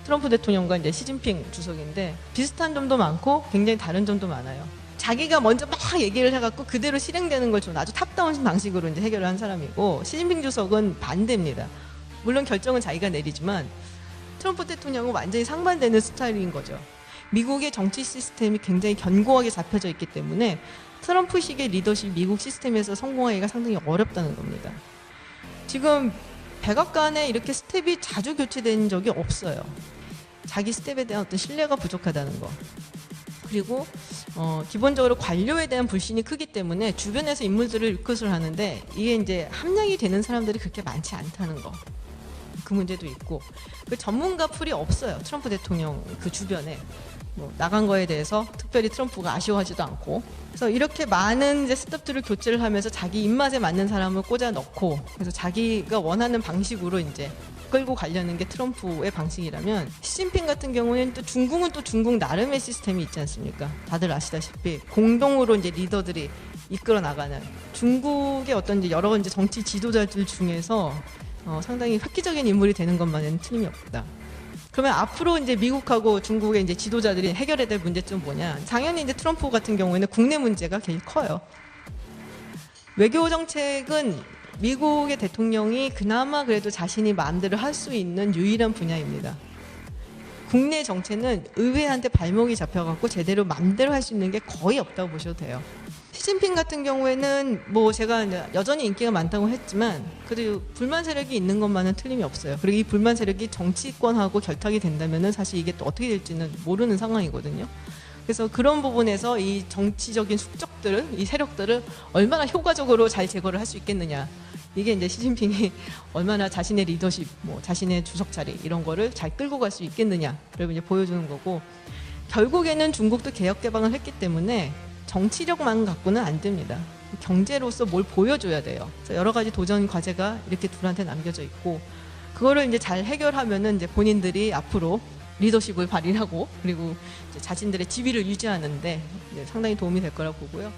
트럼프 대통령과 이제 시진핑 주석인데 비슷한 점도 많고 굉장히 다른 점도 많아요. 자기가 먼저 막 얘기를 해갖고 그대로 실행되는 걸 좀 아주 탑다운 방식으로 이제 해결을 한 사람이고, 시진핑 주석은 반대입니다. 물론 결정은 자기가 내리지만 트럼프 대통령은 완전히 상반되는 스타일인 거죠. 미국의 정치 시스템이 굉장히 견고하게 잡혀져 있기 때문에 트럼프식의 리더십 미국 시스템에서 성공하기가 상당히 어렵다는 겁니다. 지금 백악관에 이렇게 스텝이 자주 교체된 적이 없어요. 자기 스텝에 대한 어떤 신뢰가 부족하다는 거. 그리고 기본적으로 관료에 대한 불신이 크기 때문에 주변에서 인물들을 리크루트를 하는데 이게 이제 함량이 되는 사람들이 그렇게 많지 않다는 거. 그 문제도 있고, 그 전문가 풀이 없어요. 트럼프 대통령 그 주변에. 뭐 나간 거에 대해서 특별히 트럼프가 아쉬워하지도 않고. 그래서 이렇게 많은 이제 스태프들을 교체를 하면서 자기 입맛에 맞는 사람을 꽂아 넣고, 그래서 자기가 원하는 방식으로 이제 끌고 가려는 게 트럼프의 방식이라면, 시진핑 같은 경우에는 또 중국은 또 중국 나름의 시스템이 있지 않습니까? 다들 아시다시피 공동으로 이제 리더들이 이끌어 나가는, 중국의 어떤 이제 여러 이제 정치 지도자들 중에서 상당히 획기적인 인물이 되는 것만은 틀림이 없다. 그러면 앞으로 이제 미국하고 중국의 이제 지도자들이 해결해야 될 문제점은 뭐냐? 당연히 이제 트럼프 같은 경우에는 국내 문제가 제일 커요. 외교 정책은 미국의 대통령이 그나마 그래도 자신이 마음대로 할 수 있는 유일한 분야입니다. 국내 정체는 의회한테 발목이 잡혀갖고 제대로 마음대로 할 수 있는 게 거의 없다고 보셔도 돼요. 시진핑 같은 경우에는 뭐 제가 여전히 인기가 많다고 했지만 그래도 불만 세력이 있는 것만은 틀림이 없어요. 그리고 이 불만 세력이 정치권하고 결탁이 된다면은 사실 이게 또 어떻게 될지는 모르는 상황이거든요. 그래서 그런 부분에서 이 정치적인 숙적들을, 이 세력들을 얼마나 효과적으로 잘 제거를 할 수 있겠느냐. 이게 이제 시진핑이 얼마나 자신의 리더십, 뭐 자신의 주석 자리 이런 거를 잘 끌고 갈 수 있겠느냐를 이제 보여주는 거고, 결국에는 중국도 개혁 개방을 했기 때문에 정치력만 갖고는 안 됩니다. 경제로서 뭘 보여줘야 돼요. 그래서 여러 가지 도전 과제가 이렇게 둘한테 남겨져 있고, 그거를 이제 잘 해결하면은 이제 본인들이 앞으로 리더십을 발휘하고 그리고 이제 자신들의 지위를 유지하는데 상당히 도움이 될 거라고 보고요.